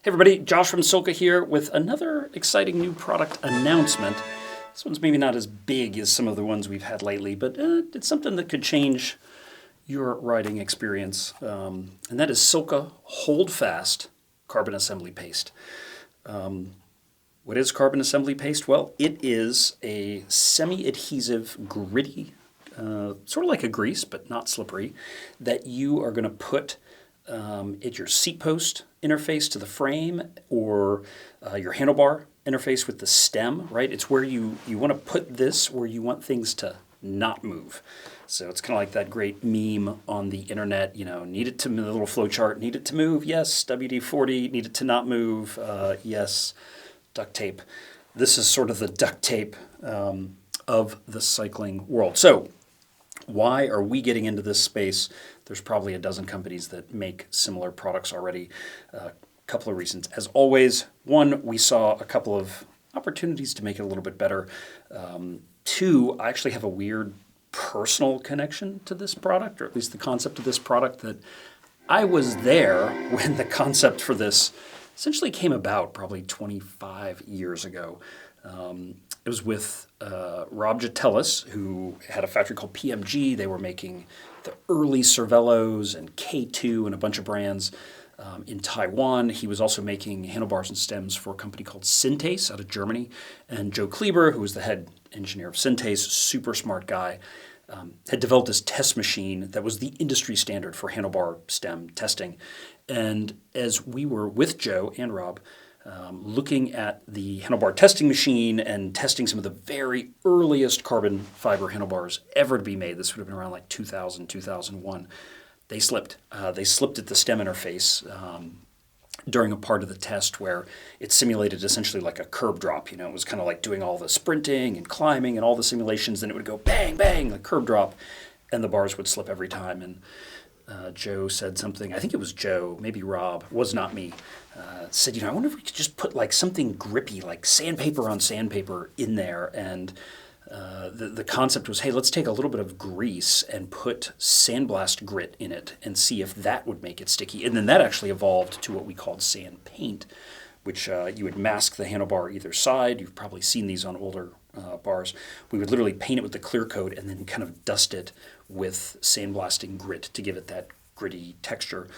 Hey everybody, Josh from SILCA here with another exciting new product announcement. This one's maybe not as big as some of the ones we've had lately, but it's something that could change your riding experience. And that is SILCA Hold Fast Carbon Assembly Paste. What is carbon assembly paste? Well, it is a semi-adhesive, gritty, sort of like a grease, but not slippery, that you are going to put at your seat post interface to the frame or your handlebar interface with the stem, right? It's where you want to put this where you want things to not move. So it's kind of like that great meme on the internet, need it to move, the little flow chart, need it to move, yes, WD-40, need it to not move, yes, duct tape. This is sort of the duct tape of the cycling world. So why are we getting into this space? There's probably a dozen companies that make similar products already. A couple of reasons. As always, one, we saw a couple of opportunities to make it a little bit better. Two, I actually have a weird personal connection to this product, or at least the concept of this product, that I was there when the concept for this essentially came about probably 25 years ago. It was with Rob Jatellis, who had a factory called PMG. They were making the early Cervelos and K2 and a bunch of brands in Taiwan. He was also making handlebars and stems for a company called Synthase out of Germany. And Joe Kleber, who was the head engineer of Synthase, super smart guy, had developed this test machine that was the industry standard for handlebar stem testing. And as we were with Joe and Rob, looking at the handlebar testing machine and testing some of the very earliest carbon fiber handlebars ever to be made. This would have been around like 2000, 2001. They slipped. They slipped at the stem interface during a part of the test where it simulated essentially like a curb drop. It was kind of like doing all the sprinting and climbing and all the simulations. Then it would go bang, bang, the curb drop, and the bars would slip every time. And Joe said something, I think it was Joe, maybe Rob, was not me, said, I wonder if we could just put like something grippy, like sandpaper on sandpaper in there. And the concept was, hey, let's take a little bit of grease and put sandblast grit in it and see if that would make it sticky. And then that actually evolved to what we called sand paint, which you would mask the handlebar either side. You've probably seen these on older bars. We would literally paint it with the clear coat and then kind of dust it with sandblasting grit to give it that gritty texture.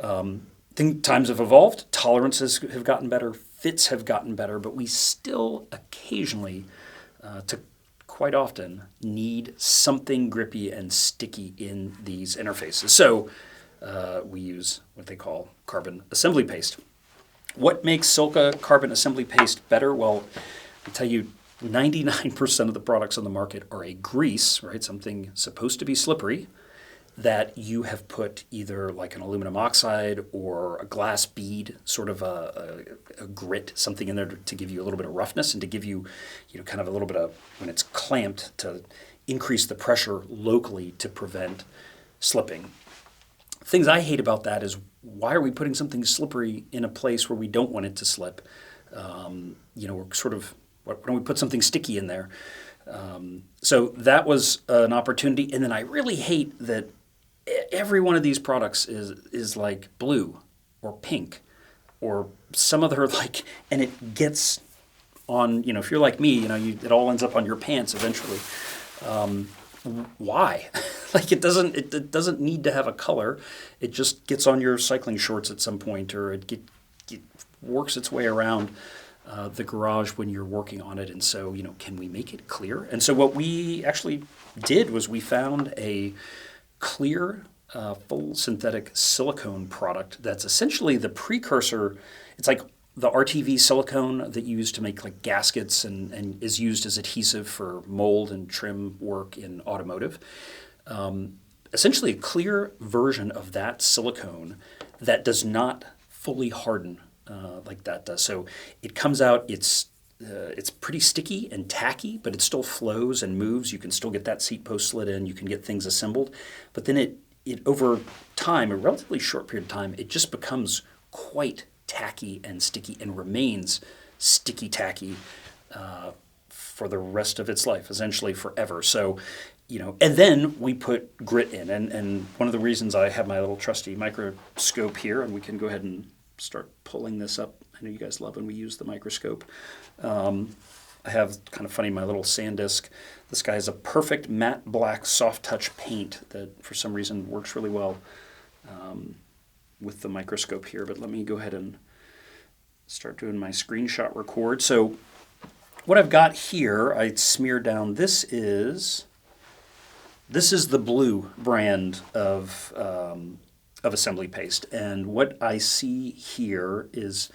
I think times have evolved, tolerances have gotten better, fits have gotten better, but we still occasionally, to quite often, need something grippy and sticky in these interfaces. So we use what they call carbon assembly paste. What makes SILCA carbon assembly paste better? Well, I'll tell you, 99% of the products on the market are a grease, right? Something supposed to be slippery that you have put either like an aluminum oxide or a glass bead, sort of a grit, something in there to give you a little bit of roughness and to give you, kind of a little bit of, when it's clamped, to increase the pressure locally to prevent slipping. Things I hate about that is, why are we putting something slippery in a place where we don't want it to slip? We're sort of, why don't we put something sticky in there? So that was an opportunity. And then I really hate that every one of these products is like blue or pink or some other and it gets on, if you're like me, it all ends up on your pants eventually. Why? It doesn't need to have a color. It just gets on your cycling shorts at some point, or it works its way around the garage when you're working on it. And so, can we make it clear? And so what we actually did was we found a clear, full synthetic silicone product that's essentially the precursor. It's like the RTV silicone that you use to make like gaskets and is used as adhesive for mold and trim work in automotive. Essentially a clear version of that silicone that does not fully harden like that does. So it comes out, it's pretty sticky and tacky, but it still flows and moves. You can still get that seat post slid in, you can get things assembled. But then it over time, a relatively short period of time, it just becomes quite tacky and sticky and remains sticky tacky for the rest of its life, essentially forever. So, and then we put grit in. And one of the reasons I have my little trusty microscope here, and we can go ahead and start pulling this up. I know you guys love when we use the microscope. I have, kind of funny, my little sand disc. This guy is a perfect matte black soft touch paint that for some reason works really well with the microscope here. But let me go ahead and start doing my screenshot record. So what I've got here, I smeared down, this is the blue brand of assembly paste. And what I see here is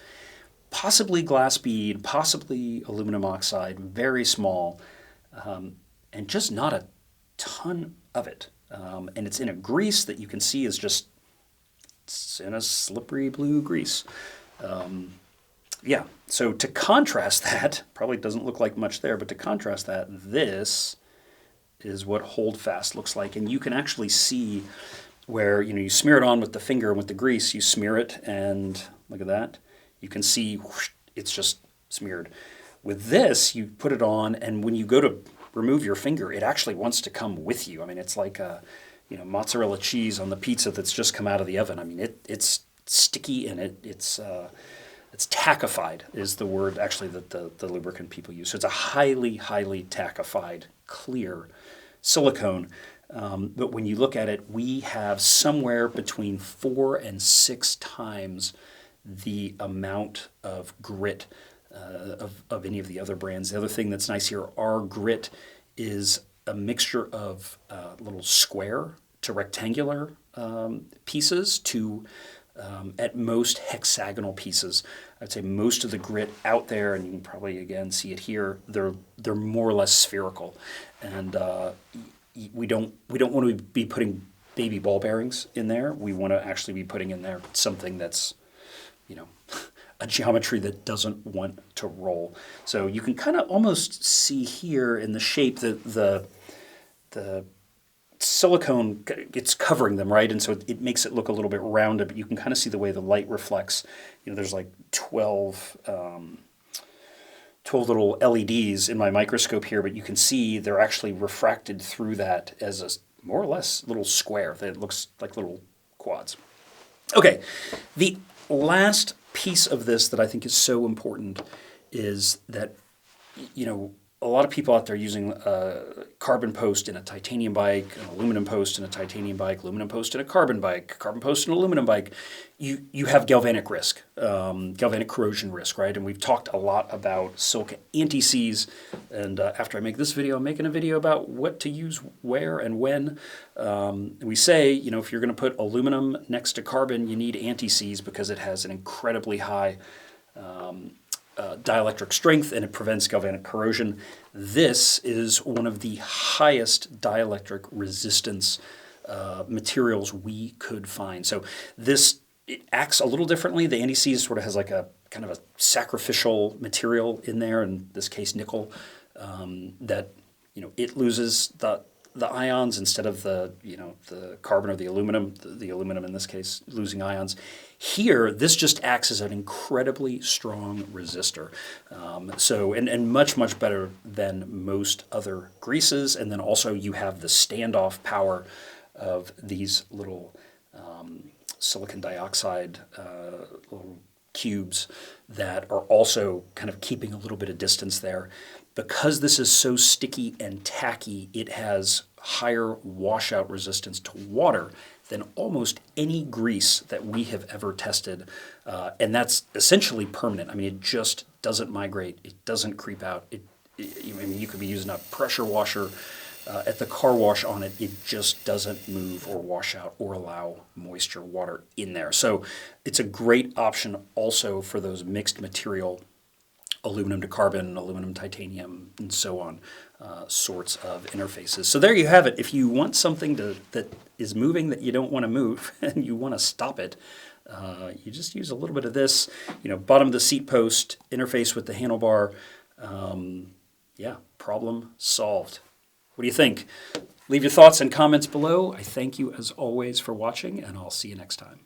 possibly glass bead, possibly aluminum oxide, very small, and just not a ton of it. And it's in a grease that you can see is just, it's in a slippery blue grease. Yeah, so to contrast that, probably doesn't look like much there, but to contrast that, this is what hold fast looks like. And you can actually see where, you smear it on with the finger and with the grease, you smear it, and look at that. You can see whoosh, it's just smeared. With this, you put it on, and when you go to remove your finger, it actually wants to come with you. I mean, it's like a, mozzarella cheese on the pizza that's just come out of the oven. I mean, it's sticky, and it's tackified is the word actually that the lubricant people use. So it's a highly, highly tackified, clear silicone. But when you look at it, we have somewhere between 4 and 6 times the amount of grit of any of the other brands. The other thing that's nice here, our grit is a mixture of little square to rectangular pieces to at most hexagonal pieces. I'd say most of the grit out there, and you can probably again see it here, they're more or less spherical, and we don't want to be putting baby ball bearings in there. We want to actually be putting in there something that's a geometry that doesn't want to roll. So you can kind of almost see here in the shape that the silicone, it's covering them, right? And so it makes it look a little bit rounded, but you can kind of see the way the light reflects. There's like 12 little LEDs in my microscope here, but you can see they're actually refracted through that as a more or less little square that looks like little quads. Okay, the last piece of this that I think is so important is that, a lot of people out there using carbon post in a titanium bike, an aluminum post in a titanium bike, aluminum post in a carbon bike, carbon post in an aluminum bike, you have galvanic risk, galvanic corrosion risk, right? And we've talked a lot about SILCA anti-seize, and after I make this video, I'm making a video about what to use where and when. We say, if you're going to put aluminum next to carbon, you need anti-seize because it has an incredibly high dielectric strength, and it prevents galvanic corrosion. This is one of the highest dielectric resistance materials we could find. So it acts a little differently. The anti-seize sort of has like a kind of a sacrificial material in there, in this case nickel, that it loses the ions instead of the carbon or the aluminum in this case losing ions. Here, this just acts as an incredibly strong resistor. And much, much better than most other greases. And then also you have the standoff power of these little silicon dioxide little cubes that are also kind of keeping a little bit of distance there. Because this is so sticky and tacky, it has higher washout resistance to water than almost any grease that we have ever tested. And that's essentially permanent. I mean, it just doesn't migrate. It doesn't creep out. You could be using a pressure washer at the car wash on it. It just doesn't move or wash out or allow moisture, water in there. So it's a great option also for those mixed material aluminum to carbon, aluminum titanium, and so on, sorts of interfaces. So there you have it. If you want something that is moving that you don't want to move and you want to stop it, you just use a little bit of this, bottom of the seat post, interface with the handlebar. Yeah, problem solved. What do you think? Leave your thoughts and comments below. I thank you as always for watching, and I'll see you next time.